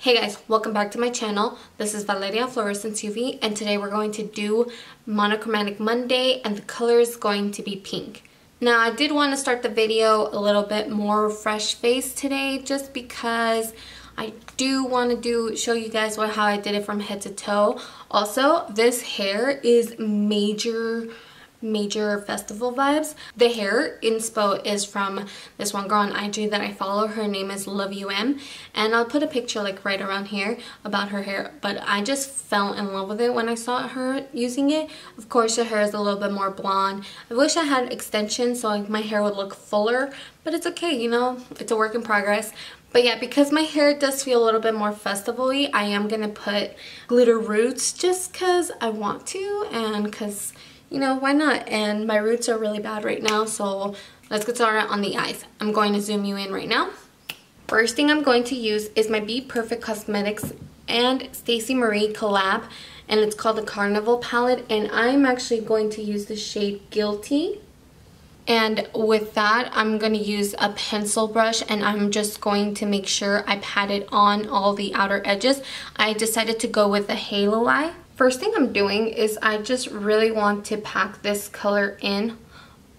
Hey guys, welcome back to my channel. This is Valeria Fluorescence UV and today we're going to do Monochromatic Monday and the color is going to be pink. Now I did want to start the video a little bit more fresh face today just because I do want to show you guys how I did it from head to toe. Also, this hair is major festival vibes. The hair inspo is from this one girl on IG that I follow. Her name is LoveUM and I'll put a picture like right around here about her hair, but I just fell in love with it when I saw her using it. Of course her hair is a little bit more blonde. I wish I had extensions so like my hair would look fuller, but it's okay, you know, it's a work in progress. But yeah, because my hair does feel a little bit more festival-y, I am gonna put glitter roots just cause I want to and cause, you know, why not? And my roots are really bad right now, so let's get started on the eyes. I'm going to zoom you in right now. First thing I'm going to use is my BPerfect Cosmetics and Stacey Marie collab, and it's called the Carnival Palette, and I'm actually going to use the shade Guilty. And with that, I'm going to use a pencil brush and I'm just going to make sure I pat it on all the outer edges. I decided to go with a halo eye. First thing I'm doing is I just really want to pack this color in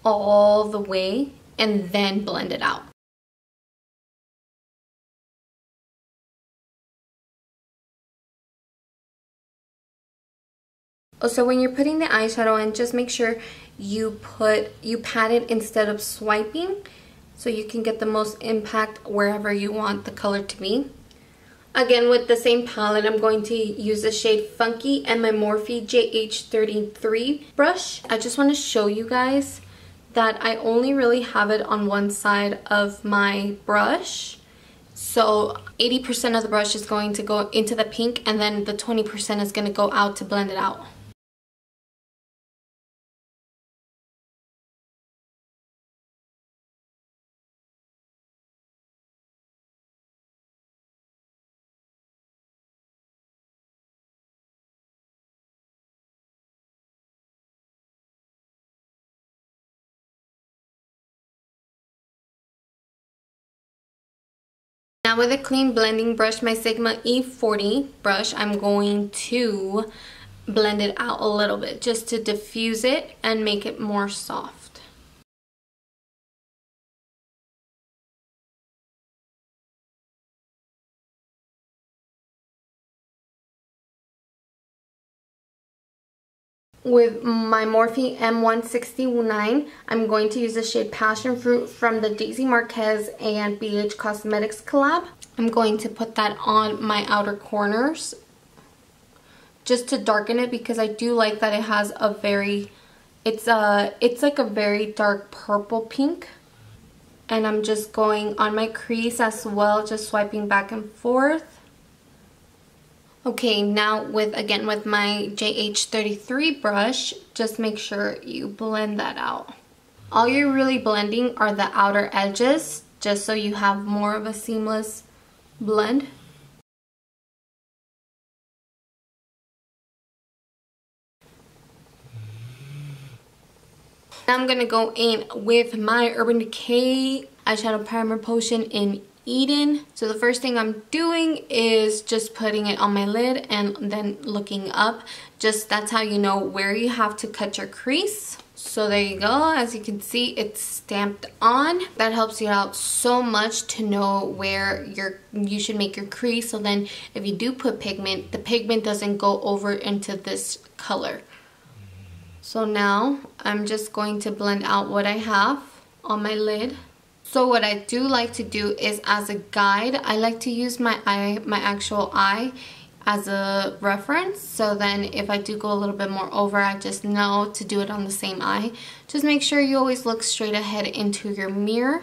all the way and then blend it out. Also, when you're putting the eyeshadow in, just make sure you pat it instead of swiping so you can get the most impact wherever you want the color to be. Again, with the same palette, I'm going to use the shade Funky and my Morphe JH33 brush. I just want to show you guys that I only really have it on one side of my brush. So 80% of the brush is going to go into the pink and then the 20% is going to go out to blend it out. Now with a clean blending brush, my Sigma E40 brush, I'm going to blend it out a little bit just to diffuse it and make it more soft. With my Morphe M169, I'm going to use the shade Passion Fruit from the Daisy Marquez and BH Cosmetics collab. I'm going to put that on my outer corners just to darken it because I do like that it has a very, it's like a very dark purple pink. And I'm just going on my crease as well, just swiping back and forth. Okay, now with my JH33 brush, just make sure you blend that out. All you're really blending are the outer edges, just so you have more of a seamless blend. Now I'm gonna go in with my Urban Decay eyeshadow primer potion in Eden. So the first thing I'm doing is just putting it on my lid and then looking up. Just that's how you know where you have to cut your crease. So there you go. As you can see, it's stamped on. That helps you out so much to know where you should make your crease. So then if you do put pigment, the pigment doesn't go over into this color. So now I'm just going to blend out what I have on my lid. So what I do like to do is, as a guide, I like to use my actual eye as a reference. So then if I do go a little bit more over, I just know to do it on the same eye. Just make sure you always look straight ahead into your mirror.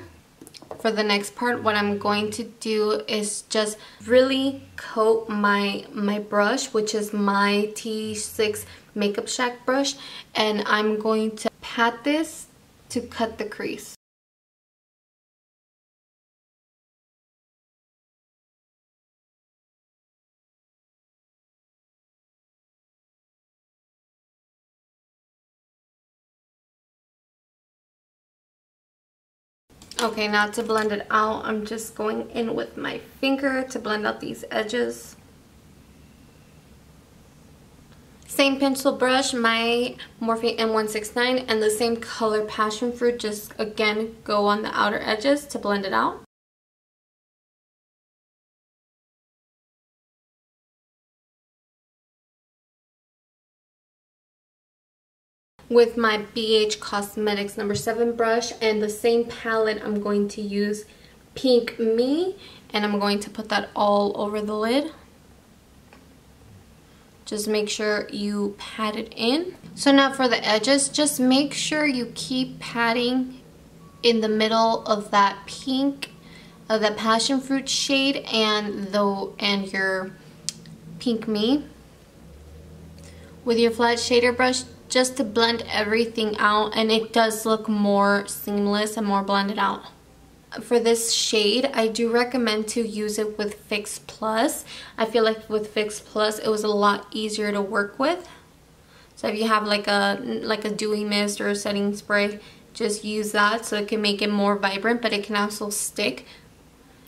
For the next part, what I'm going to do is just really coat my brush, which is my T6 Makeup Shack brush, and I'm going to pat this to cut the crease. Okay, now to blend it out, I'm just going in with my finger to blend out these edges. Same pencil brush, my Morphe M169, and the same color passion fruit, just again go on the outer edges to blend it out. With my BH Cosmetics number 7 brush and the same palette, I'm going to use Pink Me, and I'm going to put that all over the lid. Just make sure you pat it in. So now for the edges, just make sure you keep patting in the middle of that pink, of that passion fruit shade and your Pink Me with your flat shader brush, just to blend everything out, and it does look more seamless and more blended out. For this shade, I do recommend to use it with Fix Plus. I feel like with Fix Plus, it was a lot easier to work with. So if you have like a dewy mist or a setting spray, just use that so it can make it more vibrant, but it can also stick.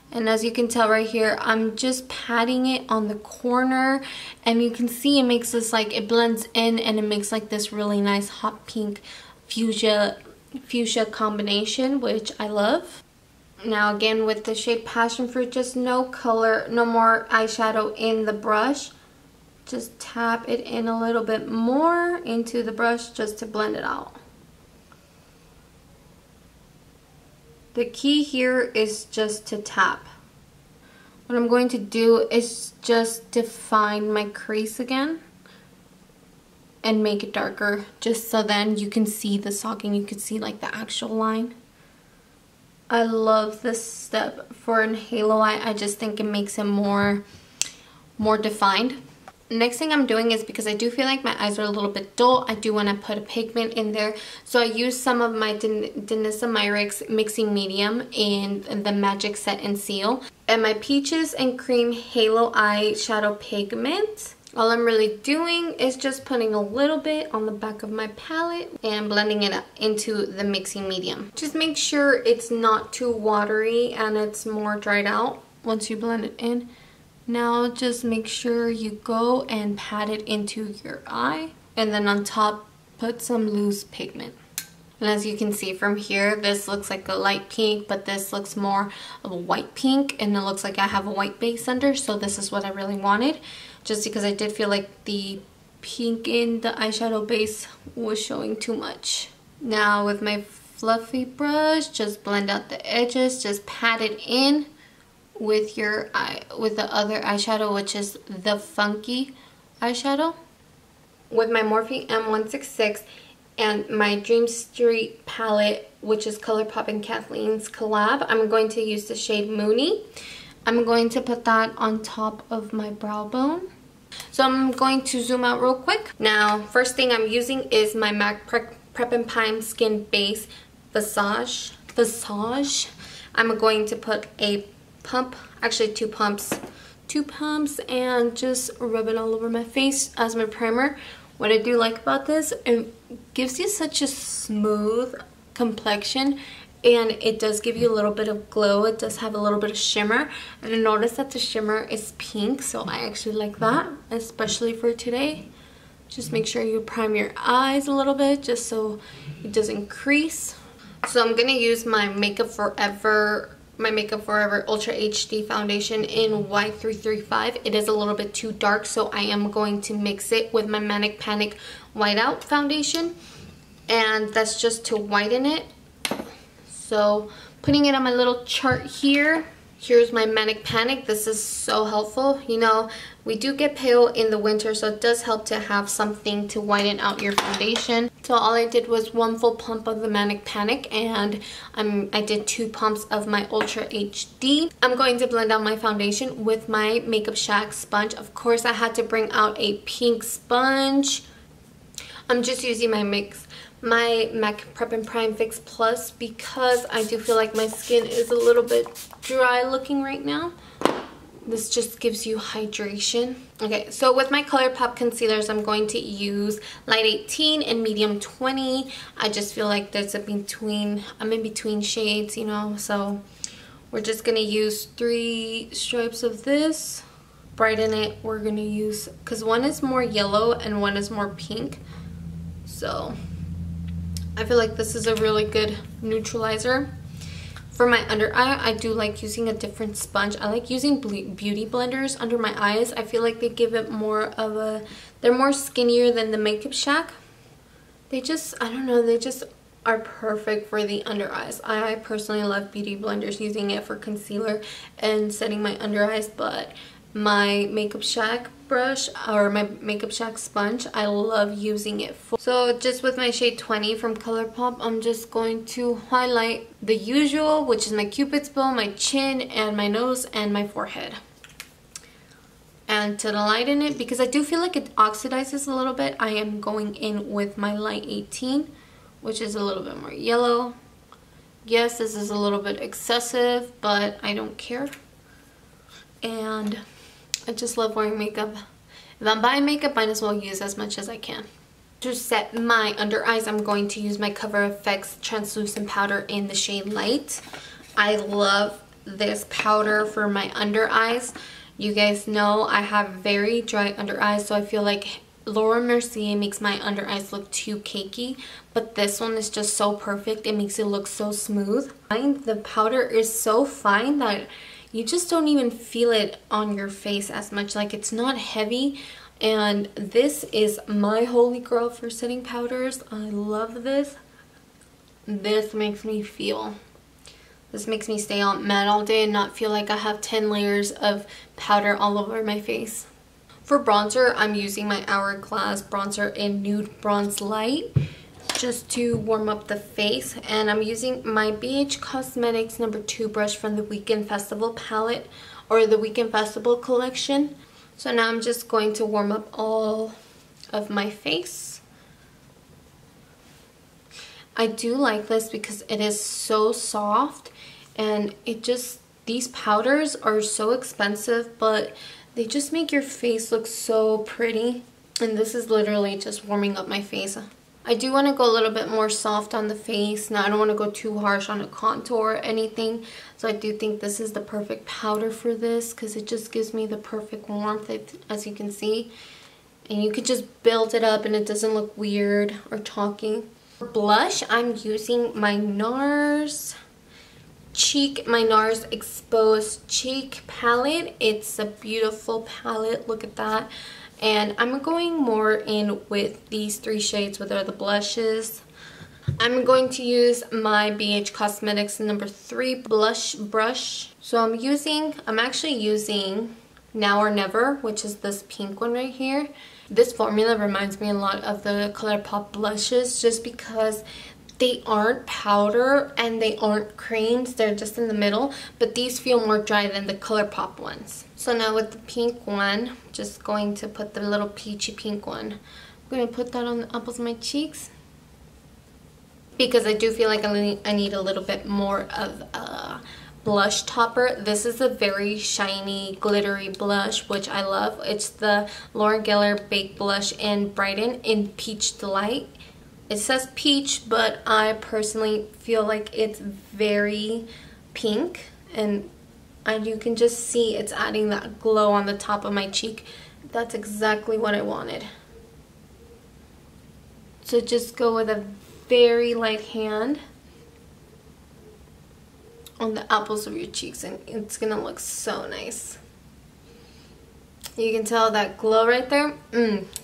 And as you can tell right here, I'm just patting it on the corner, and you can see it makes this like, it blends in and it makes like this really nice hot pink fuchsia combination, which I love. Now again with the shade Passion Fruit, just no color, no more eyeshadow in the brush. Just tap it in a little bit more into the brush just to blend it out. The key here is just to tap. What I'm going to do is just define my crease again and make it darker, just so then you can see the socket, you can see like the actual line. I love this step for an halo eye. I just think it makes it more defined. Next thing I'm doing is, because I do feel like my eyes are a little bit dull, I do want to put a pigment in there. So I use some of my DesixKaty Mixing Medium in the Magic Set and Seal. And my Peaches and Cream Halo Eyeshadow Pigment. All I'm really doing is just putting a little bit on the back of my palette and blending it up into the mixing medium. Just make sure it's not too watery and it's more dried out once you blend it in. Now just make sure you go and pat it into your eye, and then on top put some loose pigment. And as you can see from here, this looks like a light pink, but this looks more of a white pink, and it looks like I have a white base under, so this is what I really wanted, just because I did feel like the pink in the eyeshadow base was showing too much. Now with my fluffy brush, just blend out the edges, just pat it in with your with the other eyeshadow, which is the Funki eyeshadow. With my Morphe M166 and my Dream Street palette, which is ColourPop and Kathleen's collab, I'm going to use the shade Moony. I'm going to put that on top of my brow bone. So I'm going to zoom out real quick. Now, first thing I'm using is my MAC Prep and Prime Skin Base Visage. I'm going to put a pump, actually two pumps, and just rub it all over my face as my primer. What I do like about this, it gives you such a smooth complexion, and it does give you a little bit of glow. It does have a little bit of shimmer, and I noticed that the shimmer is pink, so I actually like that, especially for today. Just make sure you prime your eyes a little bit just so it doesn't crease. So I'm gonna use my Makeup Forever Ultra HD foundation in Y335. It is a little bit too dark, so I am going to mix it with my Manic Panic Whiteout foundation, and that's just to whiten it. So putting it on my little chart here. Here's my Manic Panic. This is so helpful. You know, we do get pale in the winter, so it does help to have something to whiten out your foundation. So all I did was one full pump of the Manic Panic, and I did 2 pumps of my Ultra HD. I'm going to blend out my foundation with my Makeup Shack sponge. Of course, I had to bring out a pink sponge. I'm just using my MAC Prep and Prime Fix Plus because I do feel like my skin is a little bit dry looking right now. This just gives you hydration. Okay, so with my ColourPop concealers, I'm going to use light 18 and medium 20. I just feel like there's I'm in between shades, you know, so we're just gonna use 3 stripes of this. Brighten it, we're gonna use, because one is more yellow and one is more pink. So I feel like this is a really good neutralizer. For my under eye, I do like using a different sponge. I like using beauty blenders under my eyes. I feel like they give it more of a, they're more skinnier than the Makeup Shack. They just, I don't know, they just are perfect for the under eyes. I personally love beauty blenders, using it for concealer and setting my under eyes, but my Makeup Shack brush or my Makeup Shack sponge, I love using it for. So just with my shade 20 from ColourPop, I'm just going to highlight the usual, which is my Cupid's bow, my chin, and my nose, and my forehead. And to lighten it, because I do feel like it oxidizes a little bit, I am going in with my light 18, which is a little bit more yellow. Yes, this is a little bit excessive, but I don't care. And I just love wearing makeup. If I'm buying makeup, might as well use as much as I can. To set my under eyes, I'm going to use my Cover FX translucent powder in the shade Light. I love this powder for my under eyes. You guys know I have very dry under eyes, so I feel like Laura Mercier makes my under eyes look too cakey, but this one is just so perfect. It makes it look so smooth. The powder is so fine that you just don't even feel it on your face as much. Like, it's not heavy, and this is my holy grail for setting powders. I love this. This makes me stay on matte all day and not feel like I have 10 layers of powder all over my face. For bronzer, I'm using my Hourglass bronzer in Nude Bronze Light just to warm up the face, and I'm using my BH Cosmetics No. 2 brush from the Weekend Festival palette, or the Weekend Festival collection. So now I'm just going to warm up all of my face. I do like this because it is so soft, and it just, these powders are so expensive, but they just make your face look so pretty. And this is literally just warming up my face. I do want to go a little bit more soft on the face. Now, I don't want to go too harsh on a contour or anything. So I do think this is the perfect powder for this, because it just gives me the perfect warmth, as you can see. And you could just build it up and it doesn't look weird or chalky. For blush, I'm using my NARS Exposed Cheek palette. It's a beautiful palette. Look at that. And I'm going more in with these 3 shades, which are the blushes. I'm going to use my BH Cosmetics No. 3 blush brush. So I'm actually using Now or Never, which is this pink one right here. This formula reminds me a lot of the ColourPop blushes, just because they aren't powder and they aren't creams, they're just in the middle, but these feel more dry than the ColourPop ones. So now with the pink one, just going to put the little peachy pink one. I'm going to put that on the apples of my cheeks, because I do feel like I need a little bit more of a blush topper. This is a very shiny, glittery blush, which I love. It's the Laura Geller Baked Blush in Brighten in Peach Delight. It says peach, but I personally feel like it's very pink, and you can just see it's adding that glow on the top of my cheek. That's exactly what I wanted. So just go with a very light hand on the apples of your cheeks, and it's gonna look so nice. You can tell that glow right there.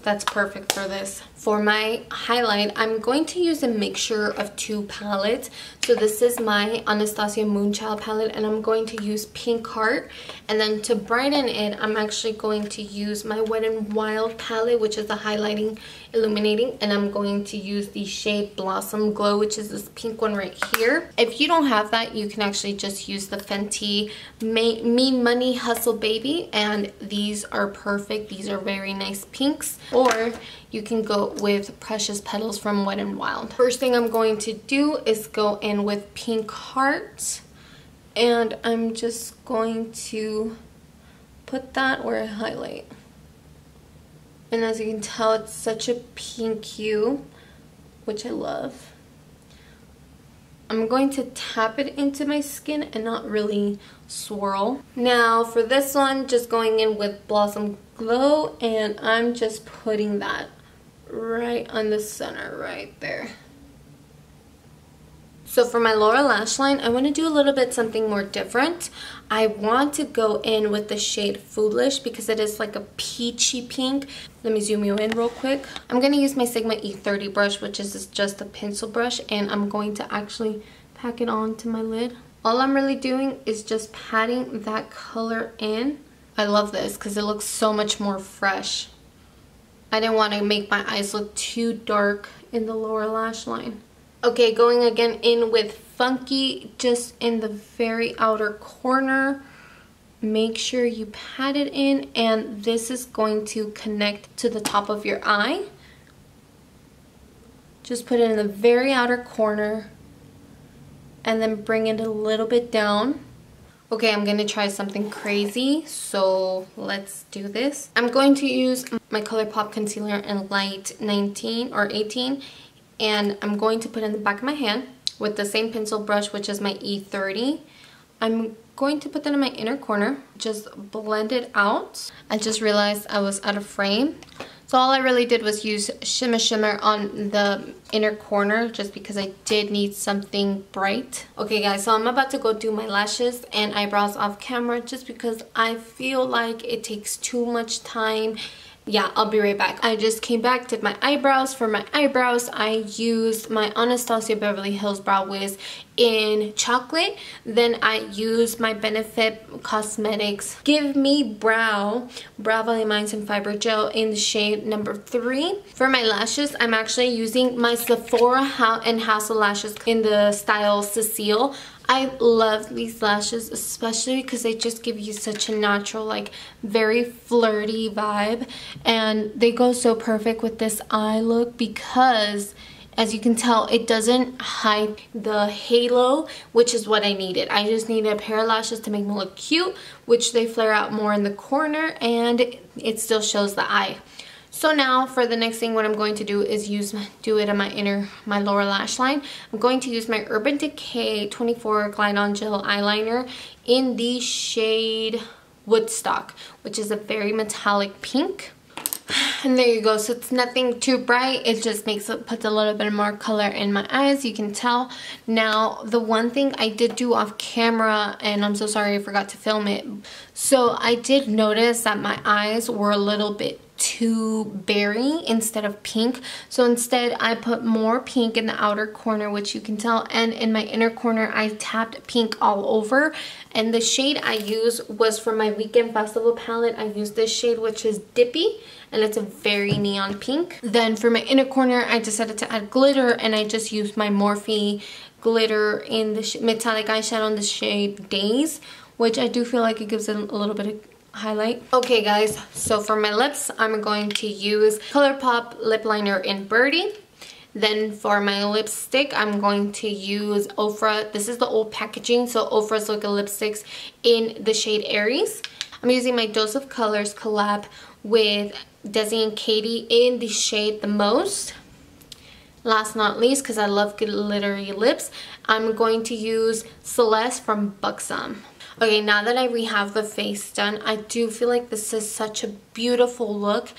That's perfect for this. For my highlight, I'm going to use a mixture of 2 palettes. So this is my Anastasia Moonchild palette, and I'm going to use Pink Heart. And then to brighten it, I'm actually going to use my Wet n Wild palette, which is the highlighting, illuminating. And I'm going to use the shade Blossom Glow, which is this pink one right here. If you don't have that, you can actually just use the Fenty Mean Money Hustle Baby. And these are perfect. These are very nice pinks. Or you can go with Precious Petals from Wet n Wild. First thing I'm going to do is go in with Pink Heart, and I'm just going to put that where I highlight. And as you can tell, it's such a pink hue, which I love. I'm going to tap it into my skin and not really swirl. Now for this one, just going in with Blossom Glow, and I'm just putting that right on the center right there. So for my lower lash line, I want to do a little bit something more different. I want to go in with the shade Foolish because it is like a peachy pink. Let me zoom you in real quick. I'm going to use my Sigma E30 brush, which is just a pencil brush, and I'm going to actually pack it onto my lid. All I'm really doing is just patting that color in. I love this because it looks so much more fresh. I didn't want to make my eyes look too dark in the lower lash line. Okay, going again in with Funki, just in the very outer corner. Make sure you pat it in, and this is going to connect to the top of your eye. Just put it in the very outer corner and then bring it a little bit down. Okay, I'm gonna try something crazy, so let's do this. I'm going to use my ColourPop concealer in light 19 or 18, and I'm going to put it in the back of my hand with the same pencil brush, which is my E30. I'm going to put that in my inner corner, just blend it out. I just realized I was out of frame. So all I really did was use Shimma Shimma on the inner corner just because I did need something bright. Okay guys, so I'm about to go do my lashes and eyebrows off camera just because I feel like it takes too much time. Yeah, I'll be right back. I just came back, did my eyebrows. For my eyebrows, I used my Anastasia Beverly Hills Brow Wiz in chocolate. Then I used my Benefit Cosmetics Give Me Brow Volume Lines and Fiber Gel in the shade number 3. For my lashes, I'm actually using my Sephora and Hassel lashes in the style Cecile. I love these lashes, especially because they just give you such a natural, like, very flirty vibe. And they go so perfect with this eye look because, as you can tell, it doesn't hide the halo, which is what I needed. I just needed a pair of lashes to make me look cute, which they flare out more in the corner, and it still shows the eye. So now for the next thing, what I'm going to do is do it on my lower lash line. I'm going to use my Urban Decay 24 Glide On Gel eyeliner in the shade Woodstock, which is a very metallic pink. And there you go. So it's nothing too bright. It just puts a little bit more color in my eyes, you can tell. Now, the one thing I did do off camera, and I'm so sorry I forgot to film it. So I did notice that my eyes were a little bit too berry instead of pink. So instead I put more pink in the outer corner, which you can tell, and in my inner corner I tapped pink all over. And the shade I used was from my Weekend Festival palette. I used this shade, which is Dippy, and it's a very neon pink. Then for my inner corner I decided to add glitter, and I just used my Morphe glitter in the metallic eyeshadow in the shade Days, which I do feel like it gives it a little bit of highlight. Okay guys, so for my lips, I'm going to use ColourPop lip liner in Birdie. Then for my lipstick, I'm going to use Ofra. This is the old packaging, so Ofra's Look at Lipsticks in the shade Aries. I'm using my Dose of Colors collab with DesixKaty in the shade The Most. Last but not least, because I love glittery lips, I'm going to use Celeste from Buxom. Okay, now that I have the face done, I do feel like this is such a beautiful look,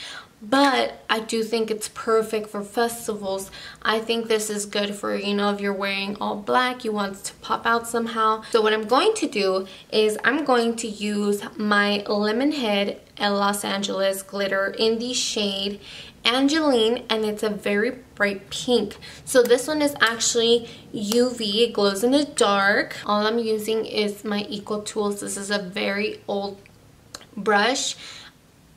but I do think it's perfect for festivals. I think this is good for, you know, if you're wearing all black, you want to pop out somehow. So what I'm going to do is I'm going to use my Lemonhead and Los Angeles glitter in the shade Angeline, and it's a very bright pink. So this one is actually UV, it glows in the dark. All I'm using is my Eco Tools. This is a very old brush.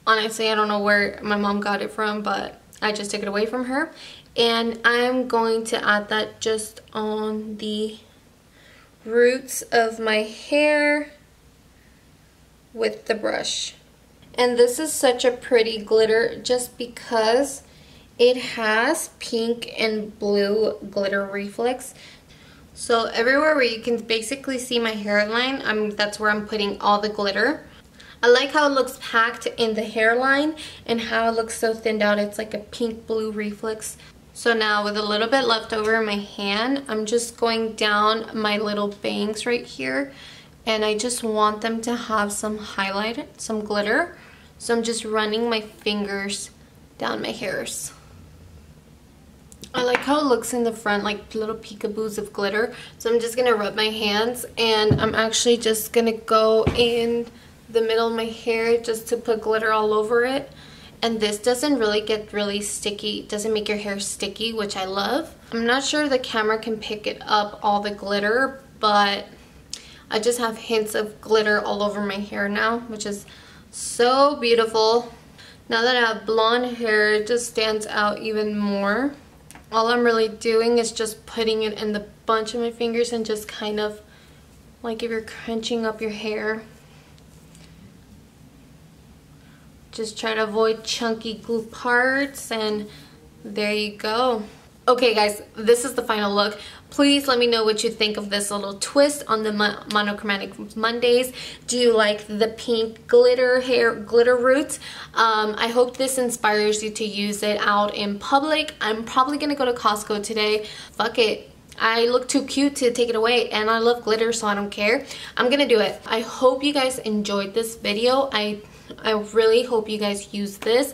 Honestly, I don't know where my mom got it from, but I just took it away from her. And I'm going to add that just on the roots of my hair with the brush. And this is such a pretty glitter just because it has pink and blue glitter reflex. So everywhere where you can basically see my hairline, that's where I'm putting all the glitter. I like how it looks packed in the hairline and how it looks so thinned out. It's like a pink blue reflex. So now with a little bit left over in my hand, I'm just going down my little bangs right here. And I just want them to have some highlight, some glitter. So I'm just running my fingers down my hairs. I like how it looks in the front, like little peekaboos of glitter. So I'm just going to rub my hands, and I'm actually just going to go in the middle of my hair just to put glitter all over it. And this doesn't really get really sticky. It doesn't make your hair sticky, which I love. I'm not sure the camera can pick it up, all the glitter, but I just have hints of glitter all over my hair now, which is so beautiful. Now that I have blonde hair, it just stands out even more. All I'm really doing is just putting it in the bunch of my fingers and just kind of like if you're crunching up your hair. Just try to avoid chunky glue parts, and there you go. Okay guys, this is the final look. Please let me know what you think of this little twist on the Monochromatic Mondays. Do you like the pink glitter roots? I hope this inspires you to use it out in public. I'm probably gonna go to Costco today. Fuck it. I look too cute to take it away, and I love glitter, so I don't care. I'm gonna do it. I hope you guys enjoyed this video. I really hope you guys use this.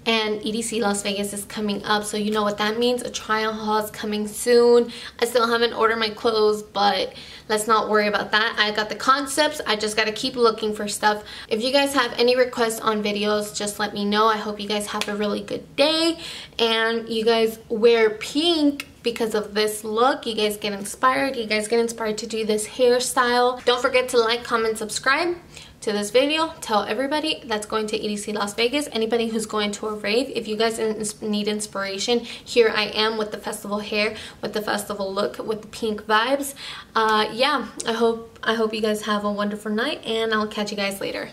And EDC Las Vegas is coming up, so you know what that means. A try-on haul is coming soon. I still haven't ordered my clothes, but let's not worry about that. I got the concepts. I just got to keep looking for stuff. If you guys have any requests on videos, just let me know. I hope you guys have a really good day, and you guys wear pink because of this look. You guys get inspired. You guys get inspired to do this hairstyle. Don't forget to like, comment, subscribe to this video. Tell everybody that's going to EDC Las Vegas, anybody who's going to a rave. If you guys need inspiration, here I am with the festival hair, with the festival look, with the pink vibes. Yeah, I hope you guys have a wonderful night, and I'll catch you guys later.